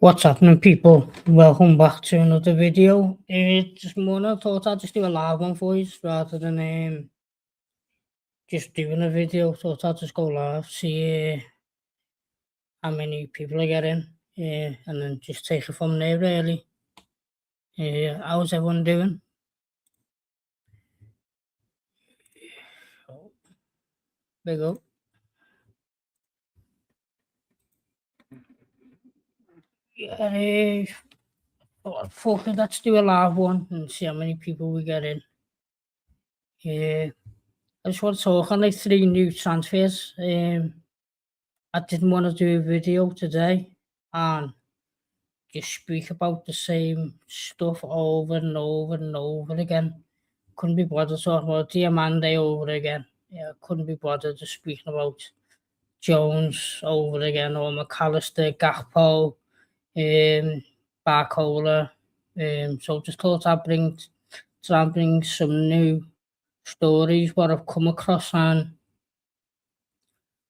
What's happening, people? Welcome back to another video. This morning I thought I'd just do a live one for you rather than just doing a video. Thought I'd just go live, see how many people I get in, and then just take it from there, really. How's everyone doing? Big up. Yeah, fuck it, let's do a live one and see how many people we get in. I just want to talk on like 3 new transfers. I didn't want to do a video today and just speak about the same stuff over and over and over again. Couldn't be bothered talking about Diamande over again. Yeah, couldn't be bothered just speaking about Jones over again, or McAllister, Gakpo, Barcola. So just thought I'd try and bring some new stories what I've come across, and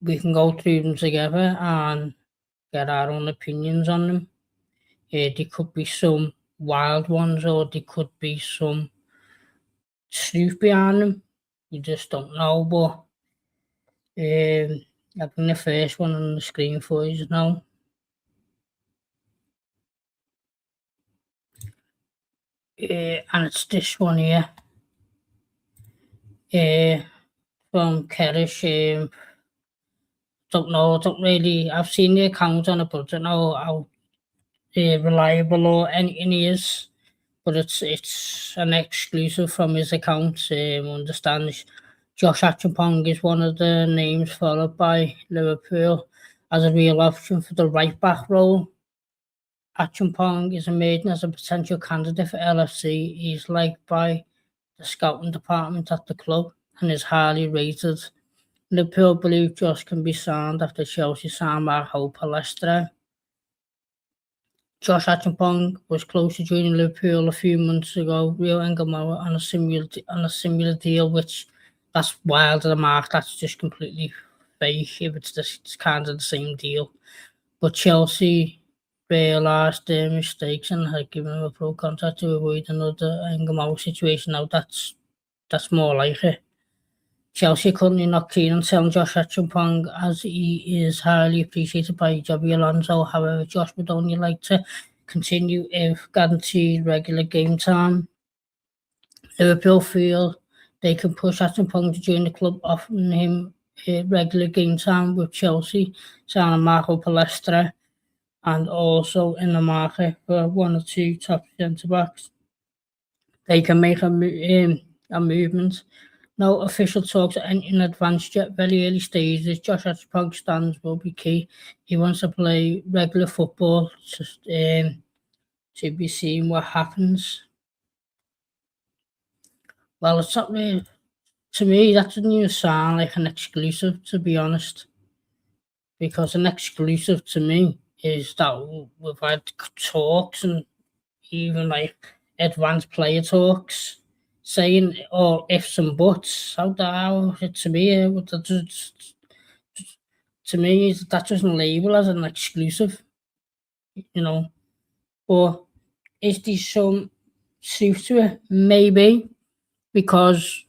we can go through them together and get our own opinions on them. There could be some wild ones, or there could be some truth behind them. You just don't know. But I bring the first one on the screen for you now. And it's this one here. From Kerish. Don't really. I've seen the account on it, but I don't know how reliable or anything he is. But it's an exclusive from his account. Understands Josh Achampong is one of the names followed by Liverpool as a real option for the right back role. Achampong is emerging as a potential candidate for LFC. He's liked by the scouting department at the club and is highly rated. Liverpool believe Josh can be signed after Chelsea signed Marco Palestra. Josh Achampong was close to joining Liverpool a few months ago. Rio Engelmauer on a similar deal, which that's wild of the mark. That's just completely fake. If it's kind of the same deal, but Chelsea realised their mistakes and had given him a pro contract to avoid another Engelmauer situation. Now that's more like it. Chelsea are currently not keen on selling Josh Achampong as he is highly appreciated by Xabi Alonso. However, Josh would only like to continue if guaranteed regular game time. Liverpool feel they can push Achampong to join the club, offering him regular game time with Chelsea, signing Marco Palestra, and also in the market for 1 or 2 top centre-backs. They can make a movement. No official talks are in advance yet. Very early stages. Josh Achampong's stands will be key. He wants to play regular football to be seen what happens. Well, it's not really, to me, that doesn't even sound like an exclusive, to be honest. Because an exclusive to me is that we've had talks and even like advanced player talks saying all ifs and buts. How to me, that doesn't label as an exclusive, you know. But is there some truth to it? Maybe, because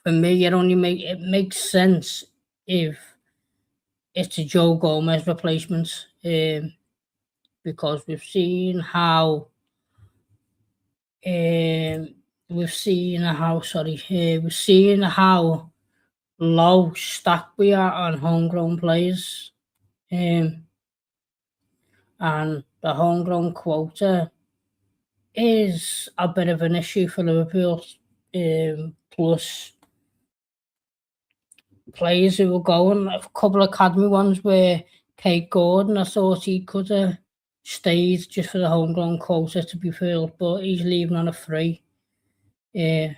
for me, it makes sense if it's a Joe Gomez replacement, because we've seen how low stack we are on homegrown players, and the homegrown quota is a bit of an issue for Liverpool. Plus, players who were going, a couple of academy ones where Kate Gordon, I thought he could have stayed just for the homegrown quota to be filled, but he's leaving on a free. And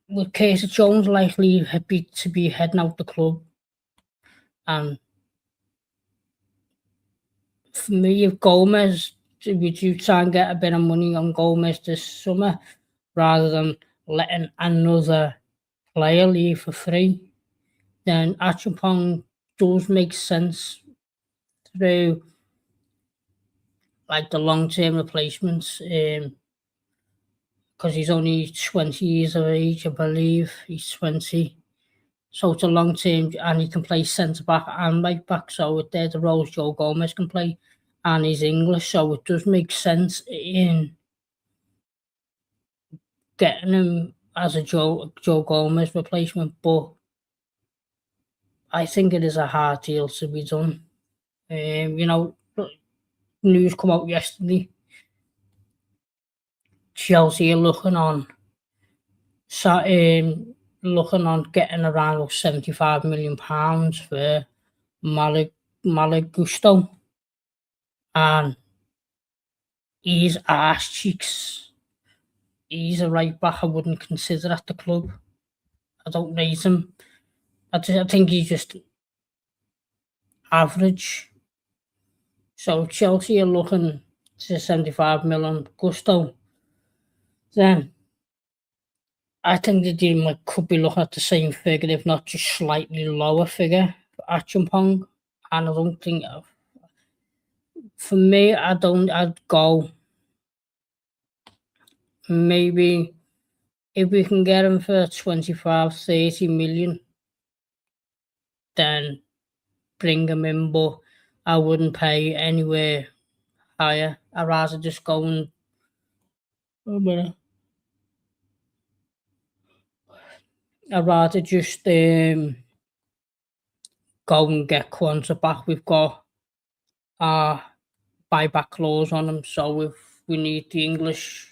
with Curtis Jones likely to be heading out the club, and for me, if Gomez, would you try and get a bit of money on Gomez this summer rather than letting another player leave for free? Then Achampong does make sense through like the long-term replacements. Because he's only 20 years of age, I believe. He's 20. So it's a long term, and he can play centre back and right back. So they're the roles Joe Gomez can play, and he's English. So it does make sense in getting him as a Joe Gomez replacement. But I think it is a hard deal to be done. News come out yesterday. Chelsea are looking on getting around £75 million for Malagusto, and he's arse cheeks. He's a right back I wouldn't consider at the club. I don't rate him. I think he's just average. So Chelsea are looking to 75 million Gusto. Then I think the team could be looking at the same figure, if not just slightly lower figure for Achampong. And I don't think, for me, I'd go maybe if we can get him for 25-30 million, then bring him in, but I wouldn't pay anywhere higher. I'd rather just go and I'd rather just go and get Kwanzaa back. We've got our buyback clause on him, so if we need the English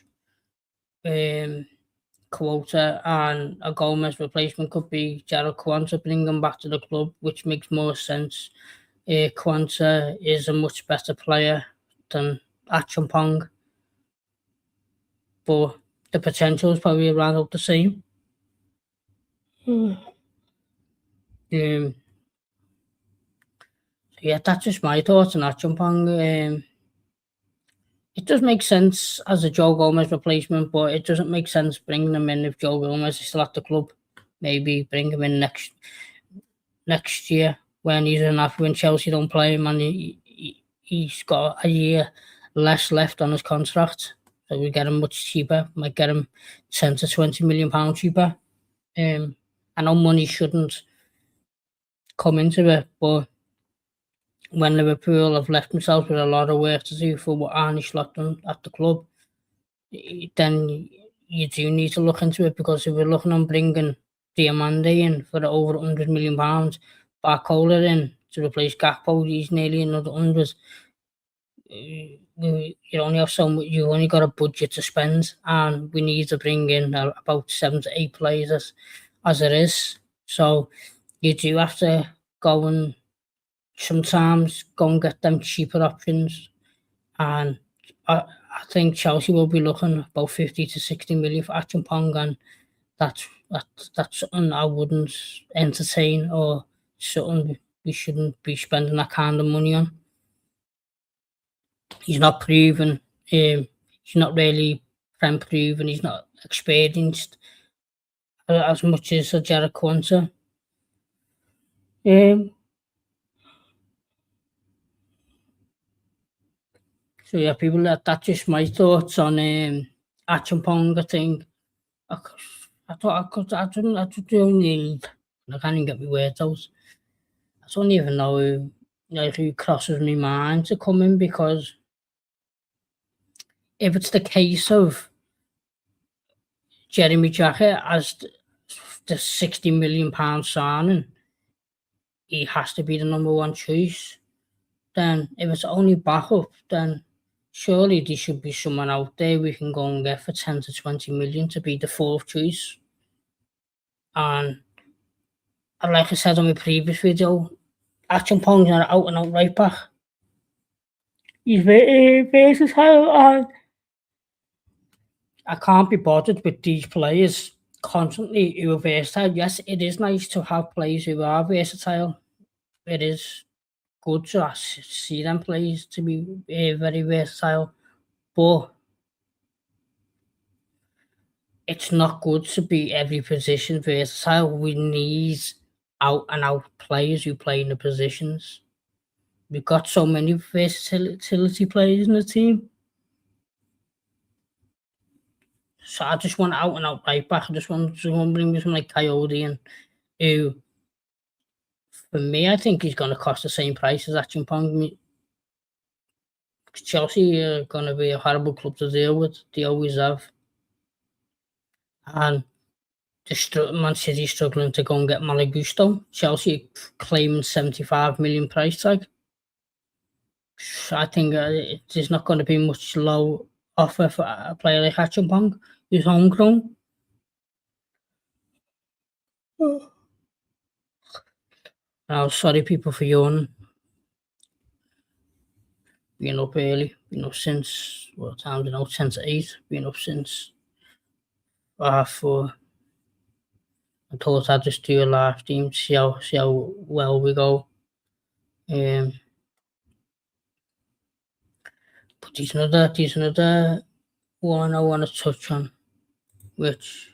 quota and a Gomez replacement could be Gerald Kwanzaa, bring him back to the club, which makes more sense. Kwanzaa is a much better player than Achampong, but the potential is probably around about the same. Yeah, that's just my thoughts on Achampong. It does make sense as a Joe Gomez replacement, but it doesn't make sense bringing him in if Joe Gomez is still at the club. Maybe bring him in next year when he's enough, when Chelsea don't play him, and he's got a year less left on his contract. So we get him much cheaper. Might get him £10 to £20 million cheaper. I know money shouldn't come into it, but when Liverpool have left themselves with a lot of work to do for what Arne Slot done at the club, then you do need to look into it, because if we're looking on bringing Diamande in for over £100 million, Barcola in to replace Gakpo, he's nearly another 100. You only have so much, you've only got a budget to spend, and we need to bring in about 7 to 8 players as it is. So you do have to go and sometimes go and get them cheaper options, and I think Chelsea will be looking about 50 to 60 million for Achampong, and that's something I wouldn't entertain, or something we shouldn't be spending that kind of money on. He's not proven. He's not really prem proven. He's not experienced as much as Jared Kwanzaa. So yeah, people, that's just my thoughts on Achampong. I think I don't need. I can't even get my words out. I don't even know who crosses my mind to come in, because if it's the case of Jeremy Jacket as the £60 million signing, he has to be the number one choice. Then if it's only backup, then surely there should be someone out there we can go and get for 10 to 20 million to be the fourth choice. And like I said on my previous video, Achampong's an out and out right back. He's very versatile, and I can't be bothered with these players constantly who are versatile. Yes, it is nice to have players who are versatile. It is good to see them players to be very versatile, but it's not good to be every position versatile. We need out and out players who play in the positions. We've got so many versatility players in the team. So I just want out and out right back. I just want to bring me something like Coyote and who, for me, I think he's going to cost the same price as Achimpong. Chelsea are going to be a horrible club to deal with. They always have. And Man City struggling to go and get Malagusto. Chelsea claiming 75 million price tag. I think there's not going to be much low offer for a player like Achimpong, who's homegrown. Now, sorry people for yawning. Been up early, been up since, what time is it now? 10 to 8. Been up since 4:30. I thought I'd just do a live stream to see how well we go. But there's another one I want to touch on, which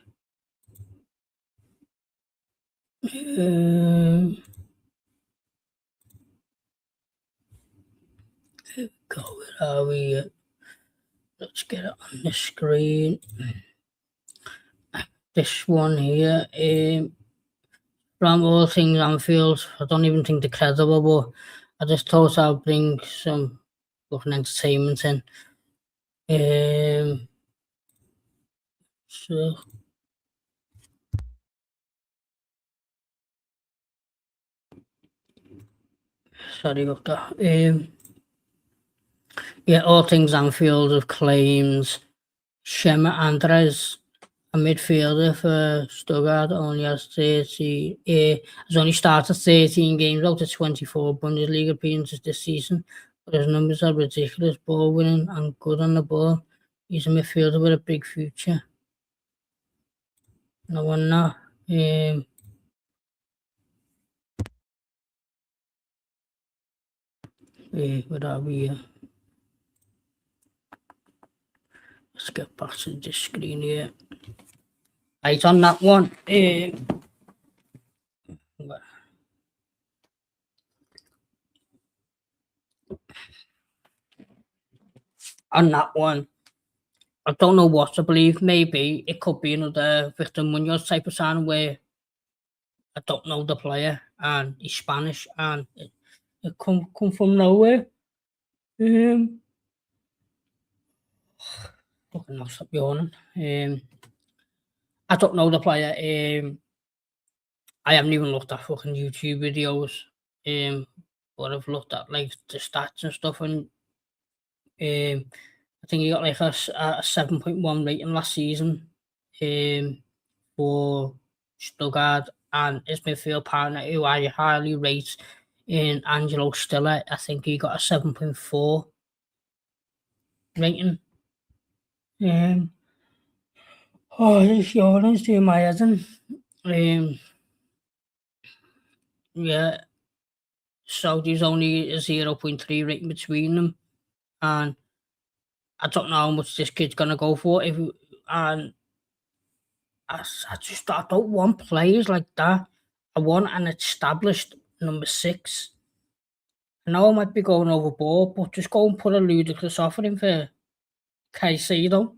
where are we? Let's get it on the screen. This one here, from all things Anfield, I don't even think they're credible, but I just thought I'd bring some fucking entertainment in. So sorry about that. Yeah, all things Anfield of claims Shema Andres, a midfielder for Stuttgart, only has only started 13 games out of 24 Bundesliga appearances this season, but his numbers are ridiculous, ball winning and good on the ball. He's a midfielder with a big future. No one not. Where are we? Let's get back to the screen here. Right, on that one. On that one, I don't know what to believe. Maybe it could be another Victor Munoz type of sign where I don't know the player and he's Spanish and it come from nowhere. Fucking I'll stop yawning. I don't know the player. I haven't even looked at fucking YouTube videos. But I've looked at like the stats and stuff, and I think he got like a 7.1 rating last season. For Stuttgart, and his midfield partner, who I highly rate, in Angelo Stiller, I think he got a 7.4 rating. This yawning's doing my head in. Yeah, so there's only a 0.3 rating between them, and I don't know how much this kid's gonna go for. And I don't want players like that. I want an established number 6. I know I might be going overboard, but just go and put a ludicrous offer in for Caicedo.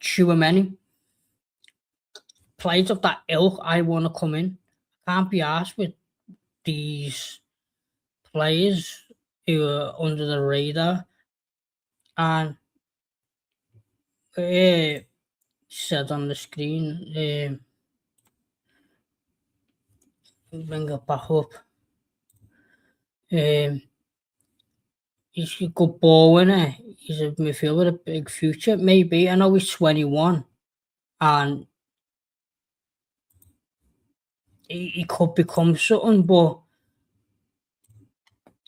Tchouaméni. Players of that ilk, I want to come in. Can't be asked with these players who are under the radar. And said on the screen, bring it back up. He's a good ball winner. He's a midfielder with a big future. Maybe. I know he's 21 and he could become something, but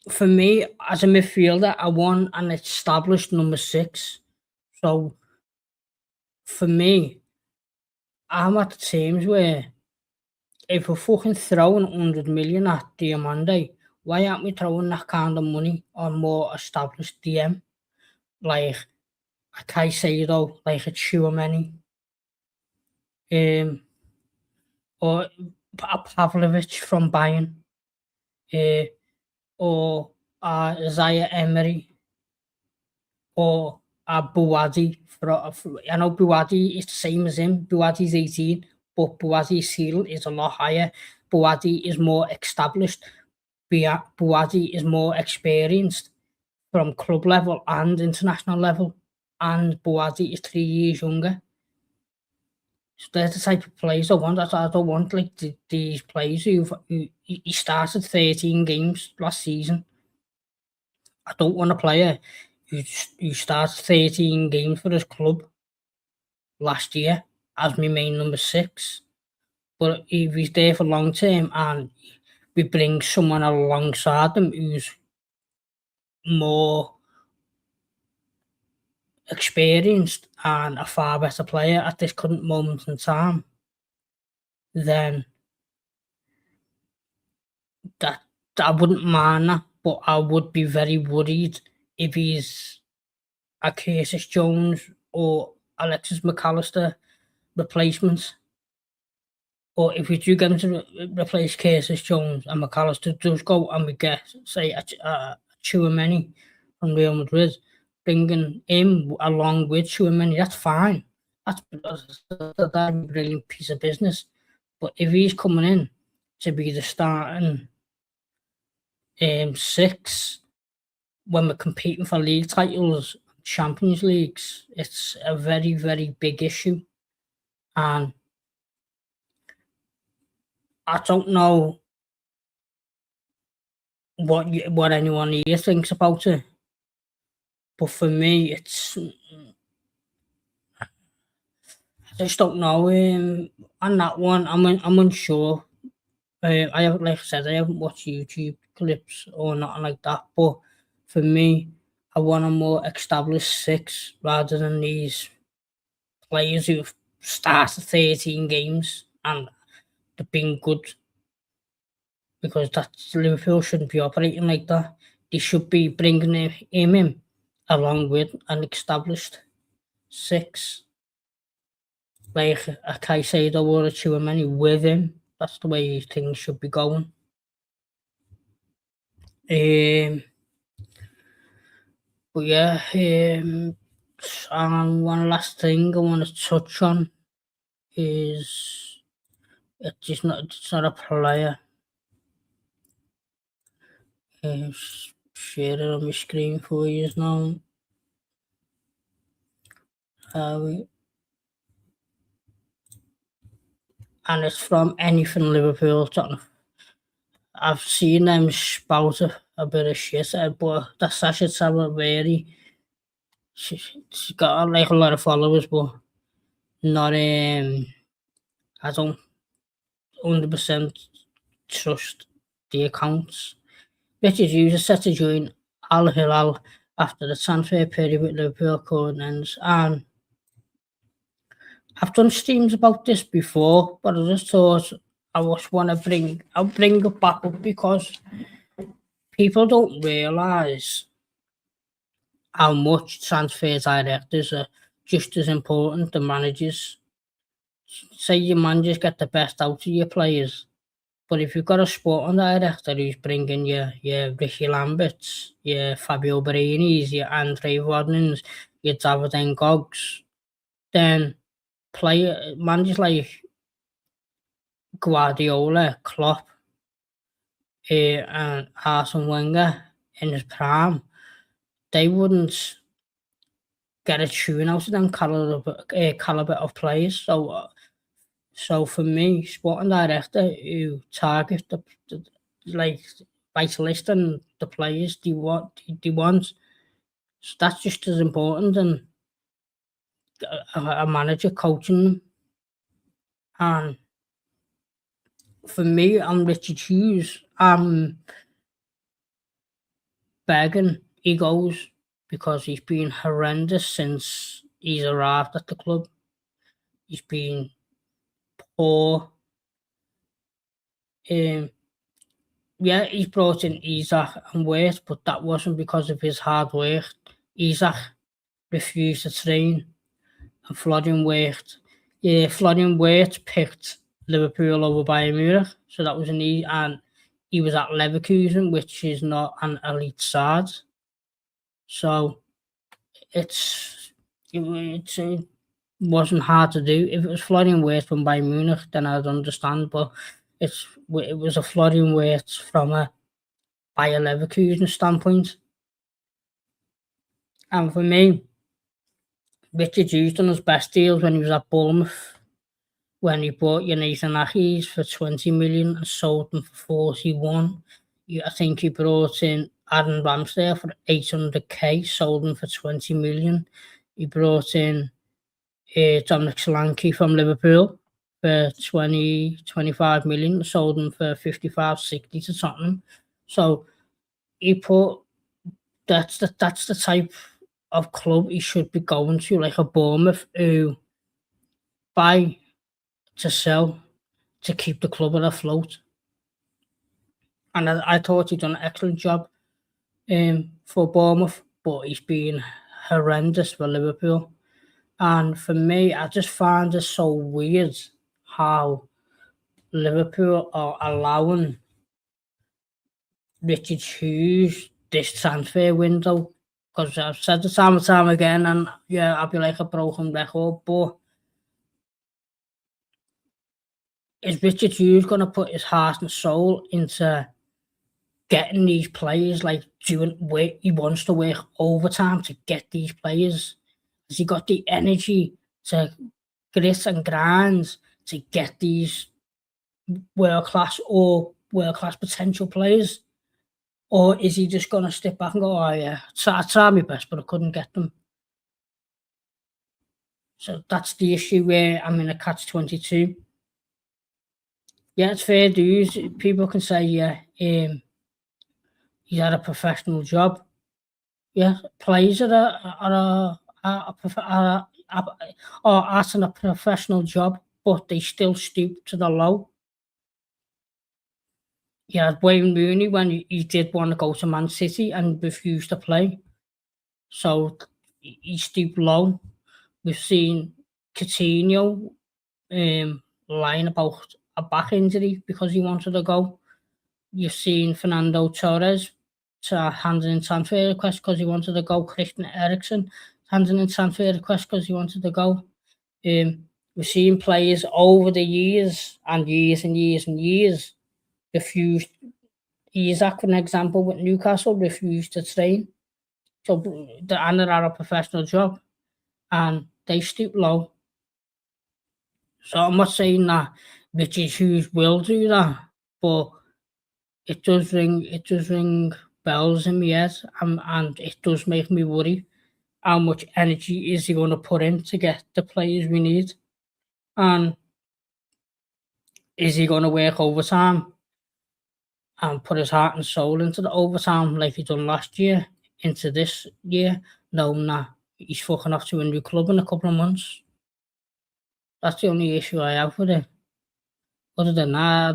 for me, as a midfielder, I want an established number 6. So for me, I'm at the teams where if we're fucking throwing 100 million at Diamande, why aren't we throwing that kind of money on more established DM? Like a Caicedo, like a Tchouaméni. or Pavlovich from Bayern, or Isaiah Emery, or Bouadi. I know Bouadi is the same as him. Bouadi's 18, but Bouadi's ceiling is a lot higher. Bouadi is more established. Bouadi is more experienced from club level and international level, and Bouadi is 3 years younger. So they're the type of players I want. I don't want like these players who he started 13 games last season. I don't want a player who starts 13 games for his club last year as my main number 6. But if he's there for long term and we bring someone alongside him who's more experienced and a far better player at this current moment in time, then that I wouldn't mind that, but I would be very worried if he's a Curtis Jones or Alexis McAllister replacement. Or if we do get him to replace Curtis Jones and McAllister does go and we get, say, a Tchouaméni from Real Madrid, bringing him along with Tchouaméni, that's fine. That's a brilliant piece of business. But if he's coming in to be the starting 6 when we're competing for league titles, Champions Leagues, it's a very, very big issue. And I don't know what anyone here thinks about it, but for me, I just don't know. On that one, I'm unsure. I haven't, like I said, I haven't watched YouTube clips or nothing like that. But for me, I want a more established 6 rather than these players who've started 13 games and they've been good. Because Liverpool shouldn't be operating like that. They should be bringing him in along with an established 6, like a Caicedo or a Tchouaméni with him. That's the way things should be going. But yeah, and one last thing I want to touch on is it's not a player. Share it on my screen for you now. And it's from anything Liverpool. I've seen them spout a bit of shit, but that's Sasha Salaveri. She's got like a lot of followers, but not I don't 100% trust the accounts. British users set to join Al Hilal after the transfer period with Liverpool current ends, and I've done streams about this before, but I just thought I'll bring it back up because people don't realise how much transfer directors are just as important than managers. Say your managers get the best out of your players, but if you've got a sporting director who's bringing your Ricky Lamberts, your Fabio Barinis, your Andre Wadmans, your David Ngogs, then managers like Guardiola, Klopp, and Arsene Wenger in his prime, they wouldn't get a tune out of them caliber of players. So for me, sporting director who target the like vitalist and the players they want, so that's just as important than a manager coaching them. And for me, I'm Richard Hughes. I'm begging he goes because he's been horrendous since he's arrived at the club. He's been poor. Yeah, he's brought in Isaac and Wirt, but that wasn't because of his hard work. Isaac refused to train, and Florian Wirt picked Liverpool over Bayern Munich, so that was an easy. And he was at Leverkusen, which is not an elite side. So it wasn't hard to do. If it was Florian Wirtz from Bayern Munich, then I'd understand. But it was a Florian Wirtz from a Bayer Leverkusen standpoint. And for me, Richard Hughes done his best deals when he was at Bournemouth, when he bought Jonathan Achis for 20 million and sold them for 41. I think he brought in Aaron Ramsdale for 800k, sold him for 20 million. He brought in Dominic Solanke from Liverpool for 25 million, sold him for 55, 60 to Tottenham. So he put that's the type of club he should be going to, like a Bournemouth, who buy to sell to keep the club afloat. And I thought he'd done an excellent job for Bournemouth, but he's been horrendous for Liverpool. And for me, I just find it so weird how Liverpool are allowing Richard Hughes this transfer window. Because I've said it time and time again, and yeah, I'll be like a broken record, but is Richard Hughes going to put his heart and soul into getting these players, like doing work? He wants to work overtime to get these players. Has he got the energy to grit and grind to get these world-class or world-class potential players? Or is he just going to step back and go, oh yeah, I tried my best, but I couldn't get them? So that's the issue where I'm in a catch-22. Yeah, it's fair dues. People can say, yeah, he's had a professional job. Yeah, players are at a professional job, but they still stoop to the low. Yeah, Wayne Rooney, when he did want to go to Man City and refused to play, so he stooped low. We've seen Coutinho lying about a back injury because he wanted to go. You've seen Fernando Torres handing in transfer request because he wanted to go. Christian Eriksen handing in transfer request because he wanted to go. We've seen players over the years and years and years and years refused. Isaac, for an example, with Newcastle, refused to train. So they're at a professional job and they stoop low. So I'm not saying that Richard Hughes will do that, but it does ring bells in my head, and it does make me worry how much energy is he going to put in to get the players we need, and is he going to work overtime and put his heart and soul into the overtime like he done last year into this year, knowing that he's fucking off to a new club in a couple of months? That's the only issue I have with it. Other than that, I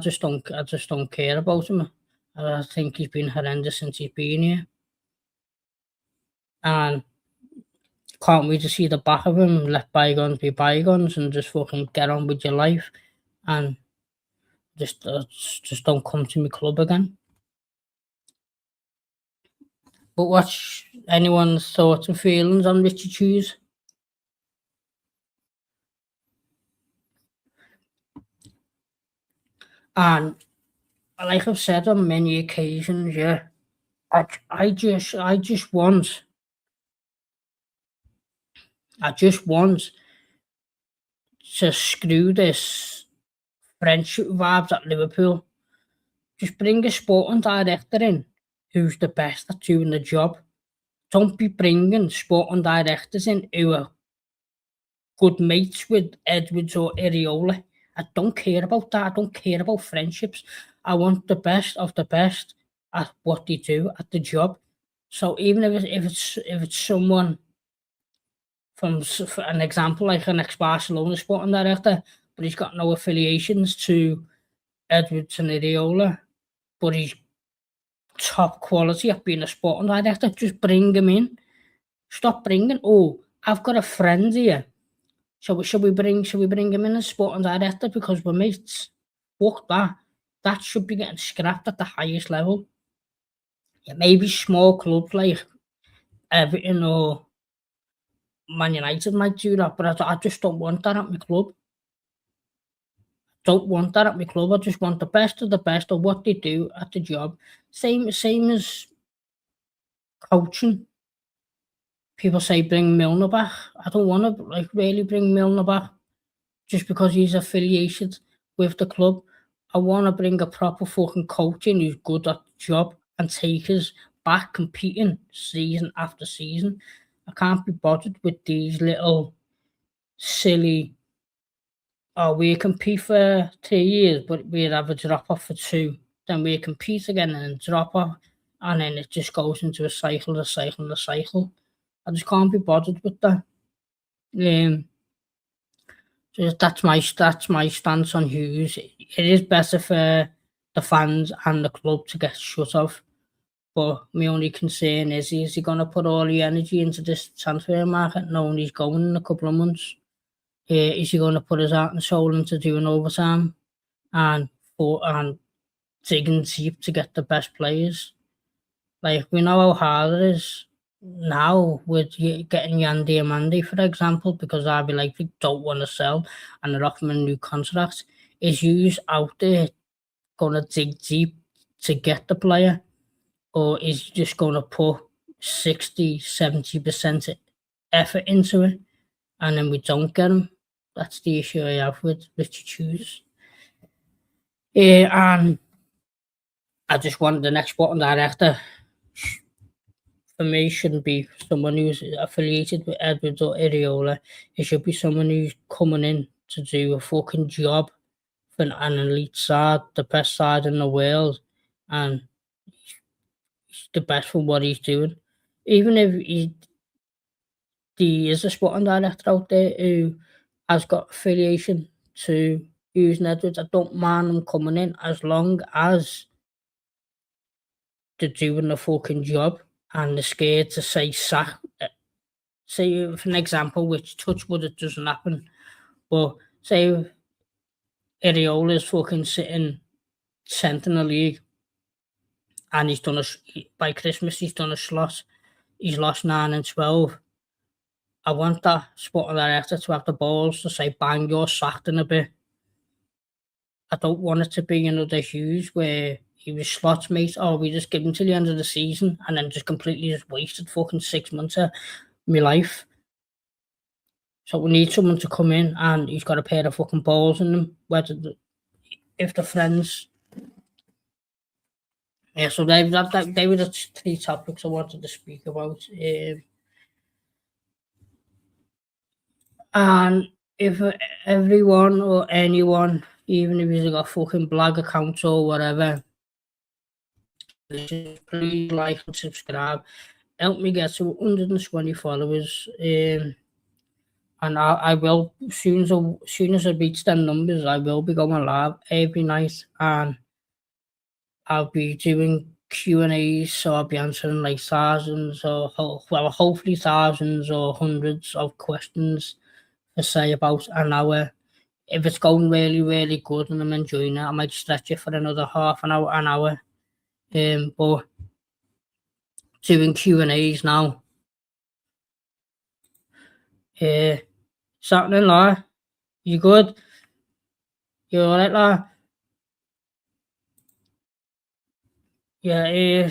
just don't care about him. I think he's been horrendous since he's been here, and can't wait to see the back of him. Let bygones be bygones, and just fucking get on with your life, and just don't come to my club again. But what's anyone's thoughts and feelings on Richard Hughes? And like I've said on many occasions, yeah, I just want to screw this friendship vibes at Liverpool. Just bring a sporting director in who's the best at doing the job. Don't be bringing sporting directors in who are good mates with Edwards or Areola. I don't care about that. I don't care about friendships. I want the best of the best at what they do at the job. So even if it's someone from, for an example, like an ex-Barcelona sporting director, but he's got no affiliations to Edwards and Areola, but he's top quality at being a sporting director, just bring him in. Stop bringing, oh, I've got a friend here Should we bring him in as sporting director because we're mates? Fuck that. That should be getting scrapped at the highest level. Yeah, maybe small clubs like Everton or Man United might do that, but I just don't want that at my club. Don't want that at my club. I just want the best of the best of what they do at the job. Same as coaching. People say bring Milner back. I don't want to really bring Milner back just because he's affiliated with the club. I want to bring a proper fucking coach in who's good at the job and take us back competing season after season. I can't be bothered with these little silly. Oh, we compete for 3 years, but we'd have a drop off for two. Then we compete again and then drop off, and then it just goes into a cycle, a cycle, a cycle. I just can't be bothered with that. So that's my stance on Hughes. It is better for the fans and the club to get shut off. But my only concern is he going to put all the energy into this transfer market knowing he's going in a couple of months? Is he going to put his heart and soul into doing overtime and digging deep to get the best players? Like, we know how hard it is now with getting Yan Diamandi, for example, because RB Leipzig don't want to sell and they're offering a new contract. Is Hughes out there going to dig deep to get the player, or is he just going to put 60-70% effort into it and then we don't get him? That's the issue I have with Richard Hughes. And I just want the next sporting director for me shouldn't be someone who's affiliated with Edwards or Iriola. It should be someone who's coming in to do a fucking job for an elite side, the best side in the world, and he's the best for what he's doing. Even if he is a sporting director out there who has got affiliation to Hughes and Edwards, I don't mind them coming in as long as they're doing the fucking job and they're scared to say sack. Say, for an example, which touch wood it doesn't happen, but say Iriola's fucking sitting 10th in the league and he's done by Christmas he's done a slot. He's lost 9 and 12. I want that sporting director to have the balls to say, bang, you're sacked in a bit. I don't want it to be another Hughes where he was slots mate. Oh, we just give him till the end of the season and then just completely just wasted fucking 6 months of my life. So we need someone to come in and he's got a pair of fucking balls in them, if they're friends. Yeah, so they were the 3 topics I wanted to speak about. And if everyone or anyone, even if you've got a fucking blog account or whatever, please like and subscribe. Help me get to 120 followers. And I will, as soon as I reach them numbers, I will be going live every night and I'll be doing Q&As, so I'll be answering like thousands or hopefully thousands or hundreds of questions for say about an hour. If it's going really, really good and I'm enjoying it, I might stretch it for another half an hour, an hour. But doing Q&As now. What's happening, Laura? You good? You alright, Laura? Yeah,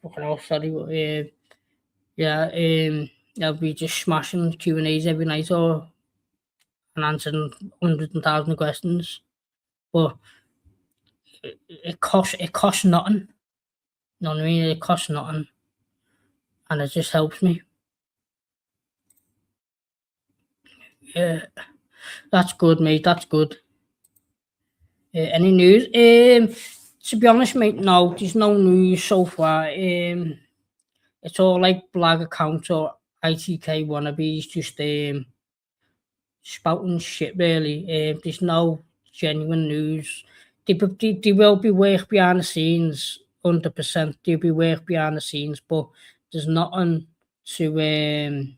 fucking hell, sorry, but I'll be just smashing Q&As every night and answering 100,000 questions. But it costs nothing. You know what I mean? It costs nothing. And it just helps me. Yeah, that's good, mate. That's good. Any news? To be honest, mate, no, there's no news so far. It's all like blog accounts or ITK wannabes, just spouting shit, really. There's no genuine news. There will be work behind the scenes, 100%. There'll be work behind the scenes, but there's nothing to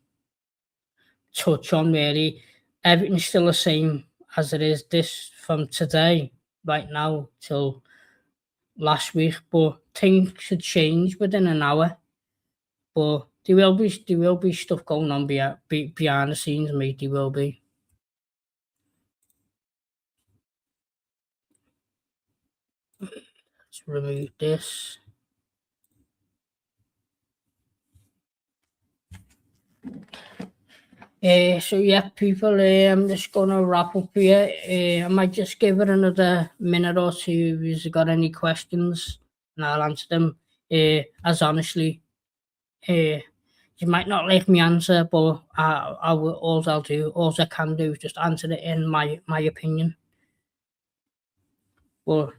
touch on, really. everything's still the same as it is this from today, right now, till last week, but things should change within an hour. But there will be stuff going on behind the scenes, mate. There will be. Let's remove this. So yeah, people, I'm just gonna wrap up here. I might just give it another minute or two if you've got any questions, and I'll answer them. As honestly, you might not like me answer, but I will. All I can do is just answer it in my opinion. Well,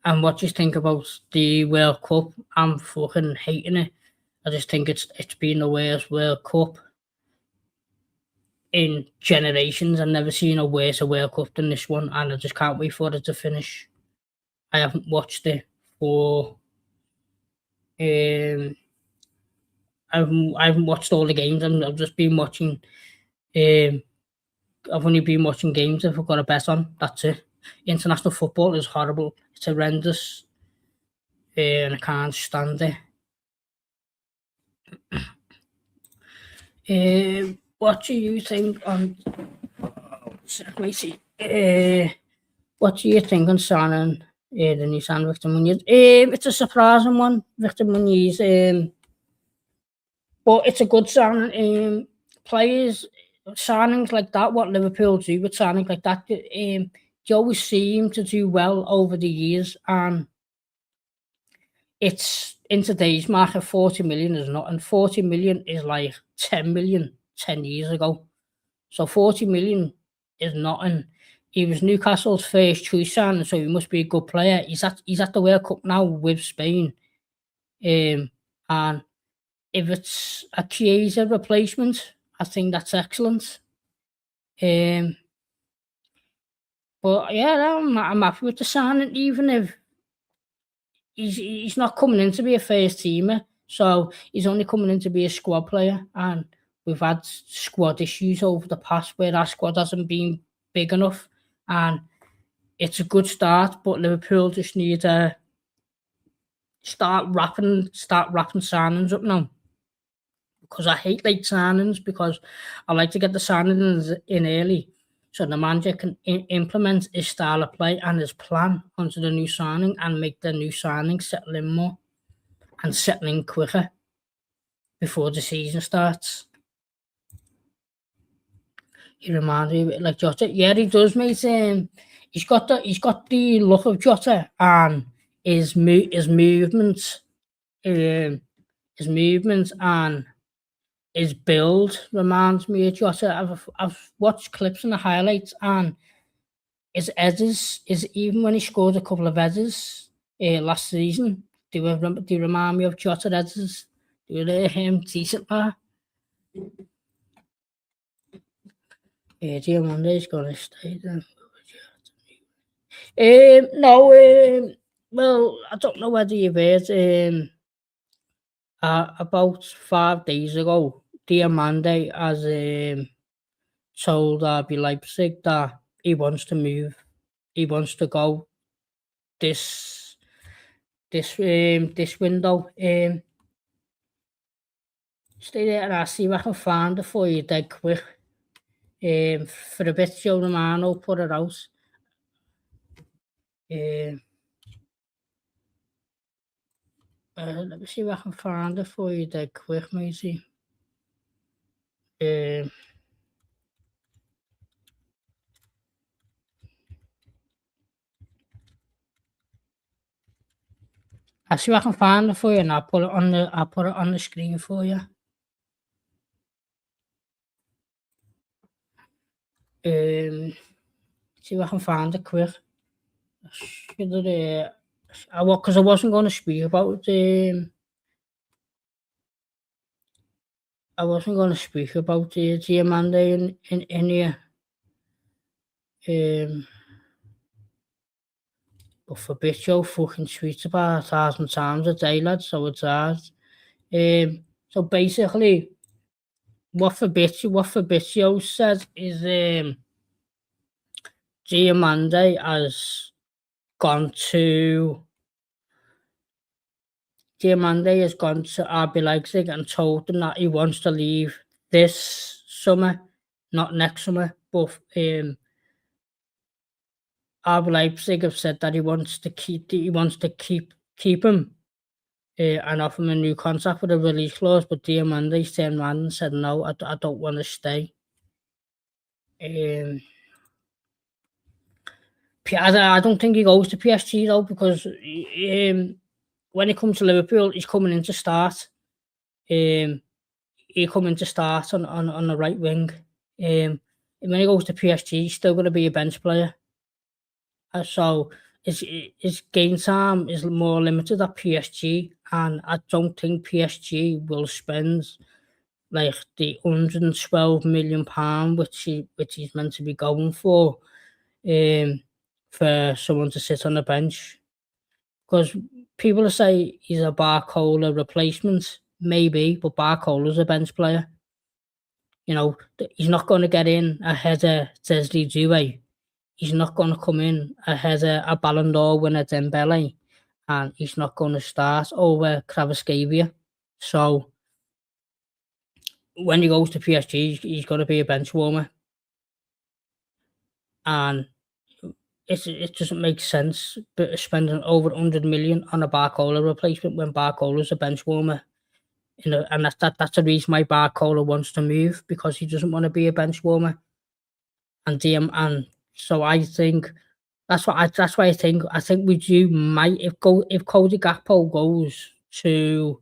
and what do you think about the World Cup? I'm fucking hating it. I just think it's been the worst World Cup in generations. I've never seen a worse World Cup than this one, and I just can't wait for it to finish. I haven't watched it for. Um, I haven't watched all the games. I've just been watching. Um, I've only been watching games if I've got a bet on. That's it. International football is horrible. It's horrendous, and I can't stand it. What do you think on? Let me see. What do you think on signing the Nissan Victor Munoz? It's a surprising one, Victor Munoz. But it's a good signing. Players signings like that, what Liverpool do with signings like that, you always seem to do well over the years, and it's in today's market. 40 million is not, and 40 million is like 10 million 10 years ago. So 40 million is nothing. He was Newcastle's first choice signing, so he must be a good player. He's at the World Cup now with Spain. And if it's a Chiesa replacement, I think that's excellent. But yeah, I'm happy with the signing, even if he's not coming in to be a first teamer. So he's only coming in to be a squad player, and we've had squad issues over the past where our squad hasn't been big enough, and it's a good start. But Liverpool just need to start wrapping signings up now, because I hate late signings, because I like to get the signings in early so the manager can implement his style of play and his plan onto the new signing and make the new signing settle in more and settle in quicker before the season starts. He reminds me a bit like Jota. Yeah, he does, mate. He's got the look of Jota, and his movements, his movements and his build reminds me of Jota. I've watched clips and the highlights, and his headers is, even when he scored a couple of headers last season, they remind me of Jota headers. They were decent, man. Diamonde's gonna stay then. No, well, I don't know whether you've heard. About 5 days ago, Diamande has told RB Leipzig that he wants to move. He wants to go this window. Stay there and I'll see if I can find it for you dead quick. For a bit, Joe Romano put it out. Let me see if I can find it for you dead quick, matey. I'll see if I can find it for you, and I'll put it on the screen for you. See if I can find it quick. Because I wasn't going to speak about I wasn't going to speak about the Diamande in here. But for bit, Joe fucking tweets about 1,000 times a day, lad, so it's hard. So basically, Fabrizio said is Diamande gone to has gone to RB Leipzig and told them that he wants to leave this summer, not next summer. But RB Leipzig have said that he wants to keep him and offer him a new contract with a release clause. But Diamande turned around and said, "No, I don't want to stay." I don't think he goes to PSG though, because when it comes to Liverpool, he's coming in to start. He coming to start on the right wing. When he goes to PSG, he's still going to be a bench player. So his game time is more limited at PSG, and I don't think PSG will spend like the £112 million which he's meant to be going for someone to sit on the bench. Because people say he's a Barcola replacement, maybe, but Barcola's a bench player. You know, he's not going to get in ahead of Desiree Doué. He's not going to come in ahead of a Ballon d'Or winner Dembele, and he's not going to start over Kvaratskhelia. So when he goes to PSG, he's going to be a bench warmer, and it doesn't make sense spending over 100 million on a Barcola replacement when Barcola's a bench warmer. And that's the reason why Barcola wants to move, because he doesn't want to be a bench warmer. And so I think that's why I think we do might if Cody Gakpo goes to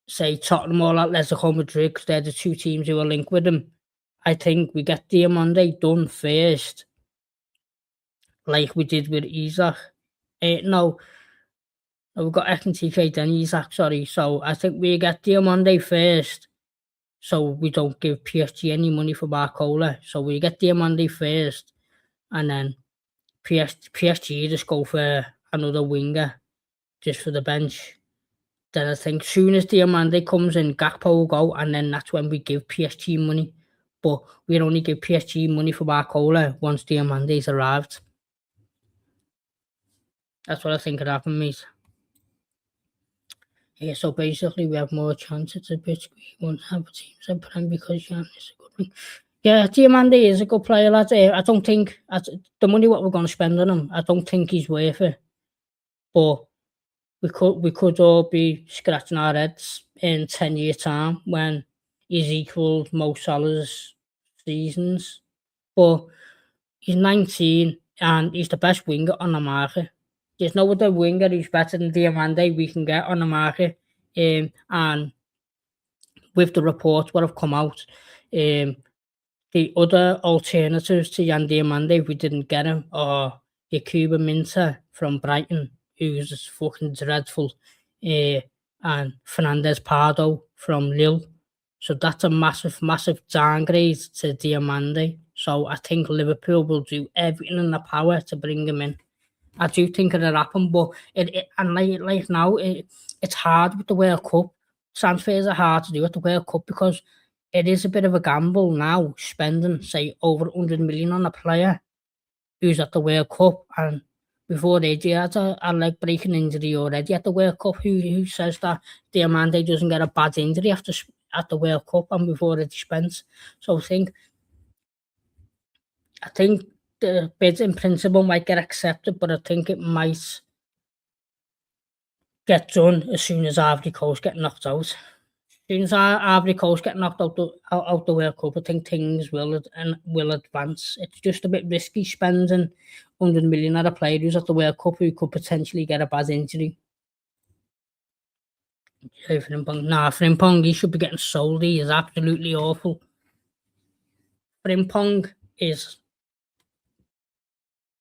say Tottenham or Atletico Madrid, because they're the two teams who are linked with him. I think we get Diamande done first, like we did with Isaac. No, we've got Ekintike then Isaac, sorry. So I think we get Diamande first, so we don't give PSG any money for Barcola. So we get Diamande first, and then PSG just go for another winger just for the bench. Then I think soon as Diamande comes in, Gakpo will go, and then that's when we give PSG money. But we'll only give PSG money for Barcola once Diamande's arrived. That's what I think could happen, mate. Yeah, so basically we have more chances to pitch. We won't have teams in Prem because Jan is a good one. Yeah, Diamande is a good player, lad. I don't think the money what we're going to spend on him, I don't think he's worth it. But we could all be scratching our heads in 10 years' time when he's equalled Mo Salah's seasons. But he's 19 and he's the best winger on the market. There's no other winger who's better than Diamande we can get on the market. And with the reports what have come out, the other alternatives to Yan Diamande, if we didn't get him, are Yakuba Minta from Brighton, who's just fucking dreadful, and Fernandez Pardo from Lille. So that's a massive, massive downgrade to Diamande. So I think Liverpool will do everything in their power to bring him in. I do think it'll happen, but like now, it's hard with the World Cup. Transfers are hard to do at the World Cup because it is a bit of a gamble now, spending, say, over 100 million on a player who's at the World Cup, and before they had a leg-breaking injury already at the World Cup. Who says that Diamande doesn't get a bad injury at the World Cup and before it's spent? So I think the bid in principle might get accepted, but I think it might get done as soon as Ivory Coast get knocked out. As soon as Ivory Coast get knocked out the World Cup, I think things will advance. It's just a bit risky spending 100 million at a player who's at the World Cup who could potentially get a bad injury. Frimpong, he should be getting sold. He is absolutely awful. Frimpong is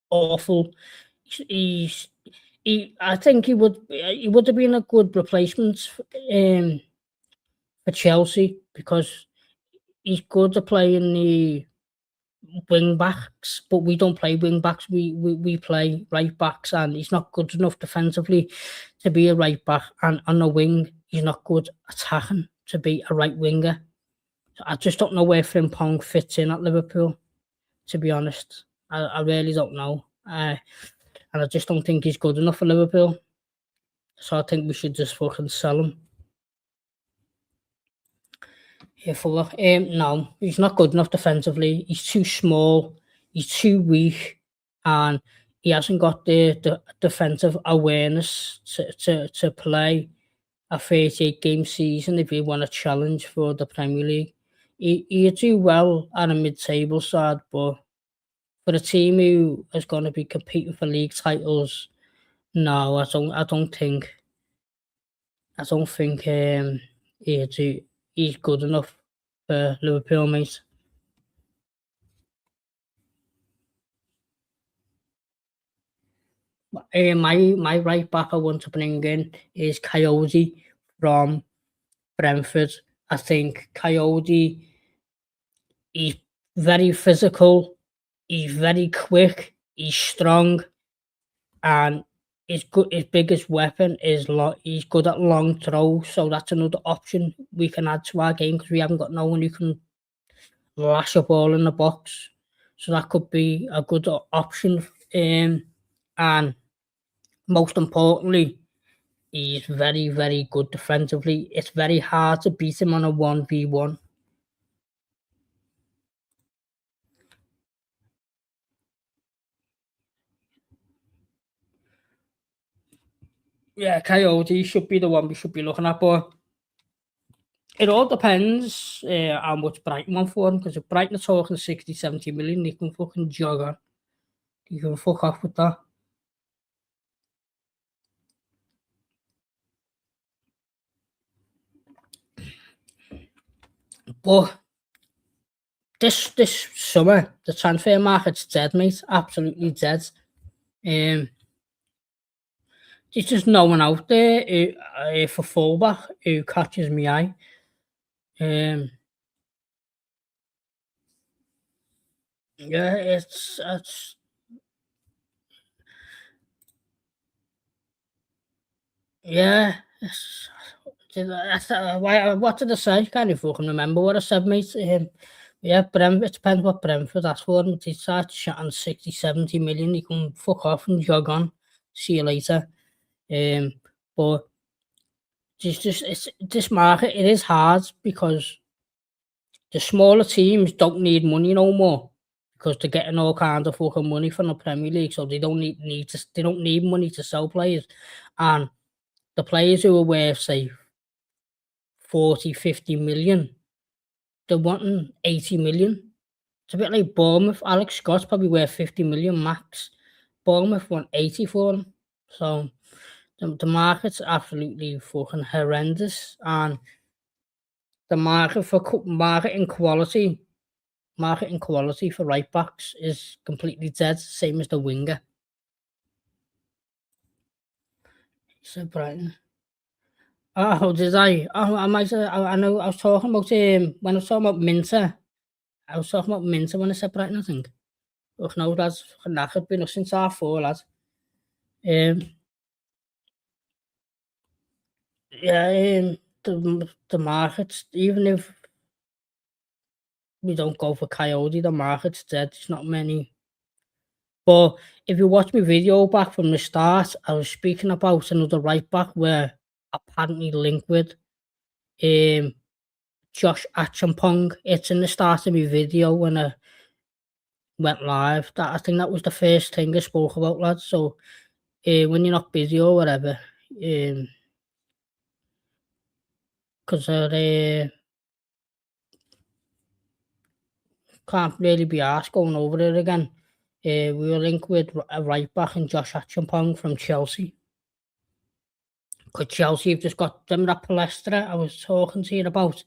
awful. I think he would have been a good replacement for Chelsea, because he's good at playing the wing backs, but we don't play wing backs. We play right backs, and he's not good enough defensively to be a right back. And on the wing, he's not good attacking to be a right winger. I just don't know where Frimpong fits in at Liverpool, to be honest. I really don't know. And I just don't think he's good enough for Liverpool. So I think we should just fucking sell him. Here for no, he's not good enough defensively. He's too small. He's too weak, and he hasn't got the defensive awareness to play a 38 game season if he want a challenge for the Premier League. He'd do well at a mid table side, but for a team who is going to be competing for league titles, no, I don't think he's good enough for Liverpool, mate. My right back I want to bring in is Coyote from Brentford. I think Coyote, he's very physical, he's very quick, he's strong, and his biggest weapon is he's good at long throws, so that's another option we can add to our game because we haven't got no one who can lash a ball in the box. So that could be a good option. And most importantly, he's very, very good defensively. It's very hard to beat him on a 1v1. Yeah, Coyote should be the one we should be looking at, but it all depends how much Brighton want for him, because if Brighton are talking 60, 70 million, they can fucking jog on. You can fuck off with that. But this summer, the transfer market's dead, mate. Absolutely dead. There's just no one out there for fullback who catches me eye. Yeah, it's yeah. What did I say? Can't even fucking remember what I said, mate. Yeah, it depends what Brentford asked for. If they start chatting 60, 70 million, you can fuck off and jog on. See you later. But this market, it is hard because the smaller teams don't need money no more because they're getting all kinds of fucking money from the Premier League, so they don't they don't need money to sell players. And the players who are worth, say, 40, 50 million, they're wanting 80 million. It's a bit like Bournemouth. Alex Scott's probably worth 50 million max. Bournemouth want 80 for him. So the market's absolutely fucking horrendous. And the marketing quality for right backs is completely dead, same as the winger. So Brighton. Oh, did I? Oh, I know. I was talking about when I was talking about Minter. I was talking about Minter when I said Brighton, I think. Oh no, lads, fucking knackered. Been up since half 4, lads. Yeah, the markets, even if we don't go for Coyote, the market's dead. There's not many. But if you watch my video back from the start, I was speaking about another right back where apparently linked with Josh Achampong. It's in the start of my video when I went live. That I think that was the first thing I spoke about, lads. So when you're not busy or whatever, because can't really be asked going over it again. We were linked with a right back in Josh Achampong from Chelsea. Because Chelsea have just got them that Palestra I was talking to you about.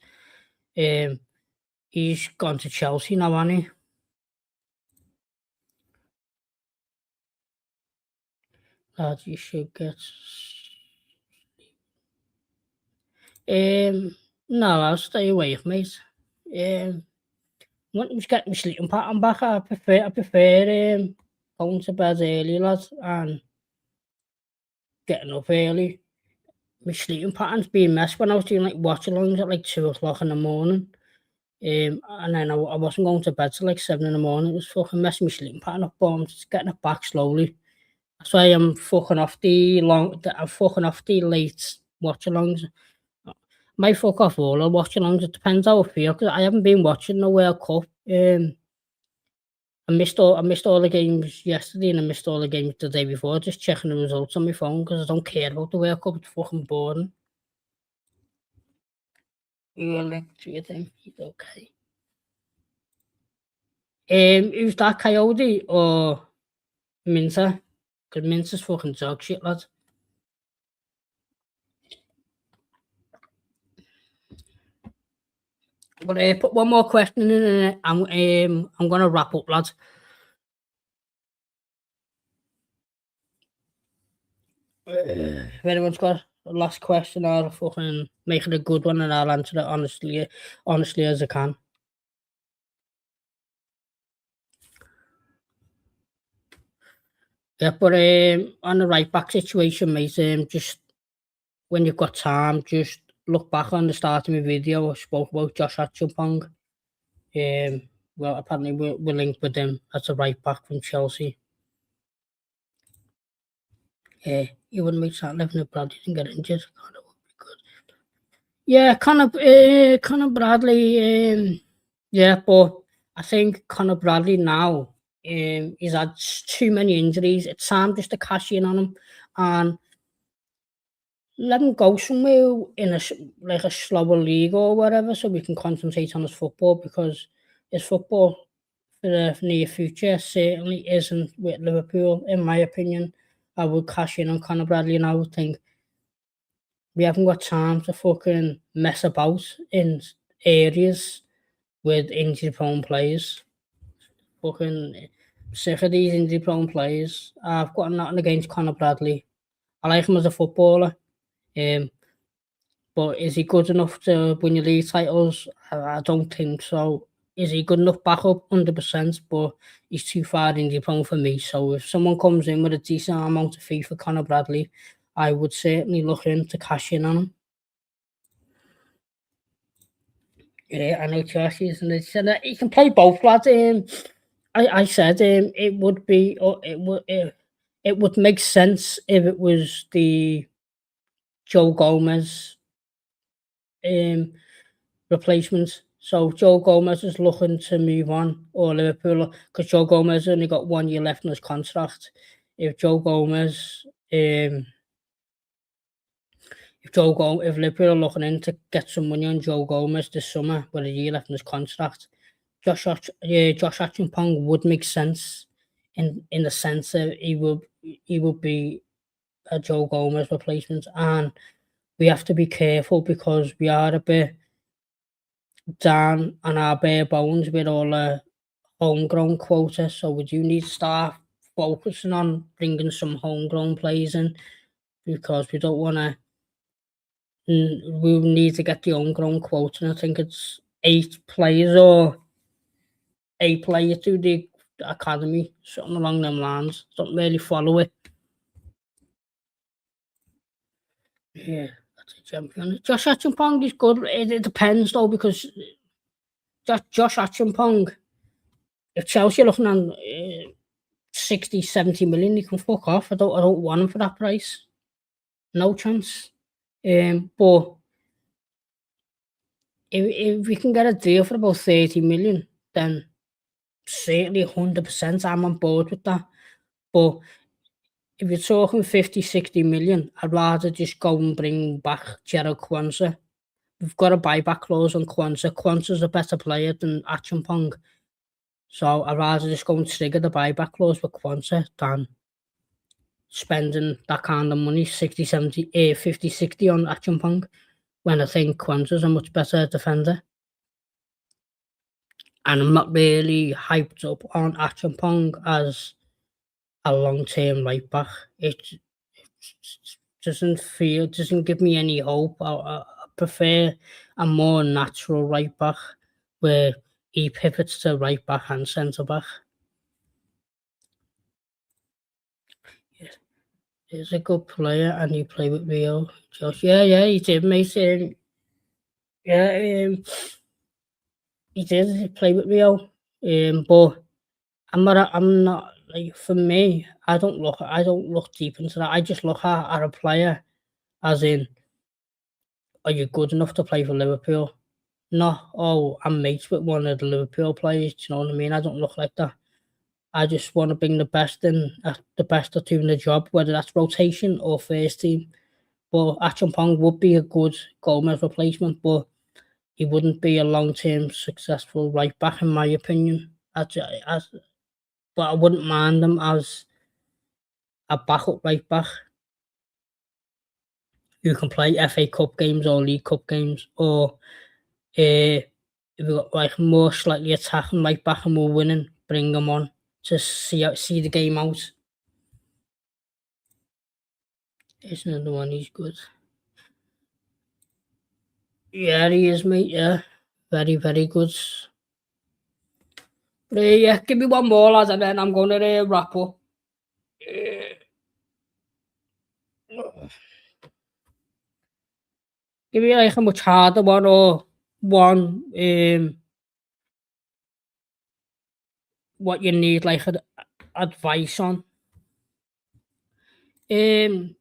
He's gone to Chelsea now, hasn't he? That you should get. No, I'll stay away, mate. Once get my sleeping pattern back, I prefer going to bed early, lads, and getting up early. My sleeping pattern's been messed when I was doing like watch alongs at like 2 o'clock in the morning. And then I wasn't going to bed till like 7 in the morning. It was fucking messing my sleeping pattern up, but I'm just getting it back slowly. That's why I'm fucking off the late watch-alongs. My fuck off all the watch-alongs. It depends how I feel, because I haven't been watching the World Cup. I missed all the games yesterday, and I missed all the games the day before, just checking the results on my phone, because I don't care about the World Cup. It's fucking boring. You're like, do you think he's okay? Who's that, Coyote or Minter? Because Minter's fucking dog shit, lad. But put one more question in, and I'm gonna wrap up, lads. If anyone's got a last question, I'll fucking make it a good one, and I'll answer it honestly as I can. Yeah, but on the right back situation, mate, just when you've got time, just look back on the start of my video. I spoke about Josh Achumpong. Well, apparently we're linked with him as a right back from Chelsea. He wouldn't make that living if Bradley didn't get injured. God, it would be good. Yeah, Connor Bradley. Yeah, but I think Connor Bradley now, he's had too many injuries. It's time just to cash in on him and let him go somewhere in like a slower league or whatever, so we can concentrate on his football, because his football for the near future certainly isn't with Liverpool, in my opinion. I would cash in on Conor Bradley, and I would think we haven't got time to fucking mess about in areas with injury prone players. Fucking sick of these injury prone players. I've got nothing against Conor Bradley. I like him as a footballer. But is he good enough to win your league titles? I don't think so. Is he good enough backup? 100%, but he's too far injury prone for me. So if someone comes in with a decent amount of fee for Conor Bradley, I would certainly look in to cash in on him. Yeah, I know Chelsea, and they said that he can play both, lads. I said it would be, it would make sense if it was the Joe Gomez replacement. So Joe Gomez is looking to move on, or Liverpool, because Joe Gomez only got 1 year left in his contract. If if Liverpool are looking in to get some money on Joe Gomez this summer with a year left in his contract, Josh Achumpong would make sense in the sense that he would be a Joe Gomez replacement, and we have to be careful because we are a bit down on our bare bones with all the homegrown quota, so we do need to start focusing on bringing some homegrown players in, because we don't want to. We need to get the homegrown quota, and I think it's 8 players to the academy, something along them lines. Don't really follow it. Yeah, that's a champion. Josh Achumpong is good. It depends though, because Josh Achumpong, if Chelsea are looking on 60, 70 million, he can fuck off. I don't want him for that price. No chance. But if we can get a deal for about 30 million, then certainly 100% I'm on board with that. But if you're talking 50, 60 million, I'd rather just go and bring back Gerald Kwanzaa. We've got a buyback clause on Kwanzaa. Kwanzaa's a better player than Achumpong. So I'd rather just go and trigger the buyback clause with Kwanzaa than spending that kind of money, 60, 70, 50, 60 on Achumpong, when I think Kwanzaa's a much better defender. And I'm not really hyped up on Achumpong as a long-term right back. It doesn't give me any hope. I prefer a more natural right back where he pivots to right back and centre back. He's a good player, and he played with Rio. Josh, yeah, he did, mate. Yeah, he did play with Rio, but I'm not like for me. I don't look deep into that. I just look at a player as in, are you good enough to play for Liverpool? Not, oh, I'm mates with one of the Liverpool players. Do you know what I mean? I don't look like that. I just want to bring the best in, the best at doing the job, whether that's rotation or first team. But Achampong would be a good Gomez replacement, but he wouldn't be a long-term successful right back, in my opinion. But I wouldn't mind him as a backup right back who can play FA Cup games or League Cup games, or if we got like more slightly attacking right back and we're winning, bring him on to see the game out. Isn't another one? He's good. Yeah, he is, mate. Yeah, very, very good. But yeah, give me one more, lads, and then I'm going to wrap up. Give me like a much harder one or one what you need like advice on. And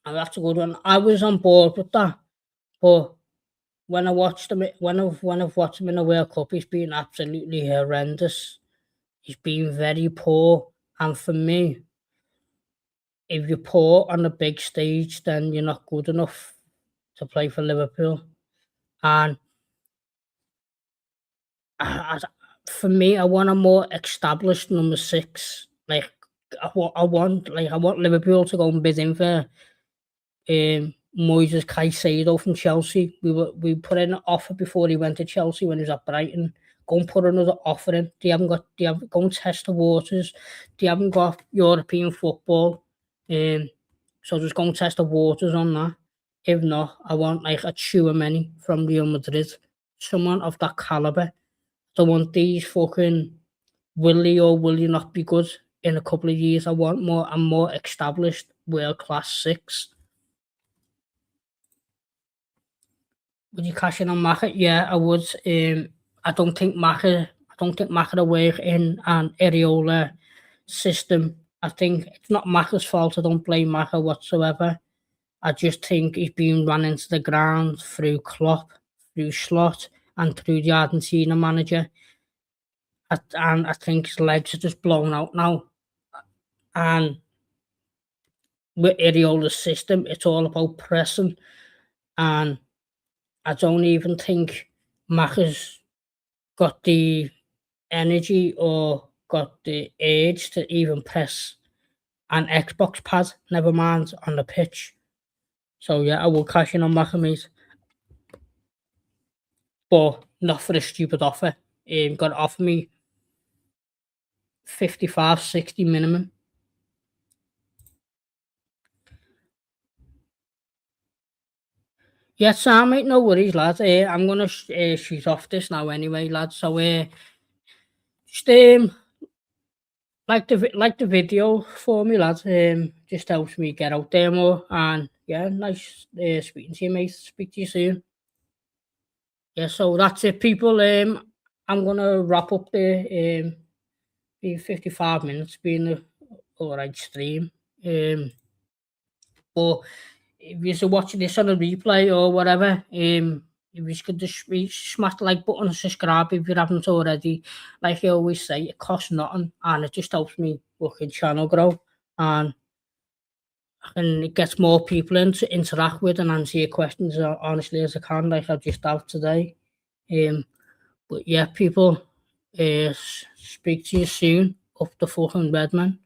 that's a good one. I was on board with that, but when I watched him, when I've watched him in the World Cup, he's been absolutely horrendous. He's been very poor, and for me, if you're poor on the big stage, then you're not good enough to play for Liverpool. And I, for me, I want a more established number six. Like I want Liverpool to go and bid in for Moises Caicedo from Chelsea. We put in an offer before he went to Chelsea when he was at Brighton. Go and put another offer in. Go and test the waters. They haven't got European football. So just go and test the waters on that. If not, I want like a Tchouaméni from Real Madrid. Someone of that caliber. Don't want these fucking will he or will he not be good in a couple of years. I want a more established world class six. Would you cash in on Maka? Yeah, I would. I don't think Maka will work in an Areola system. I think it's not Maka's fault. I don't blame Maka whatsoever. I just think he's been run into the ground through Klopp, through Slot, and through the Argentina manager. And I think his legs are just blown out now. And with Areola's system, it's all about pressing. And I don't even think Maka's got the energy or got the age to even press an Xbox pad, never mind on the pitch. So yeah, I will cash in on Maka, mate. But not for a stupid offer. Got to offer me 55, 60 minimum. Yeah, Sam, mate, no worries, lad. I'm going to shoot off this now anyway, lad. So just like the video for me, lad. Just helps me get out there more. And yeah, nice speaking to you, mate. Speak to you soon. Yeah, so that's it, people. I'm gonna wrap up the be 55 minutes being a alright stream. But if you're watching this on a replay or whatever, if you could just smash the like button and subscribe if you haven't already. Like I always say, it costs nothing and it just helps me fucking channel grow and it gets more people in to interact with and answer your questions honestly as I can, like I've just have today. But yeah, people, speak to you soon. Up the fucking Redman.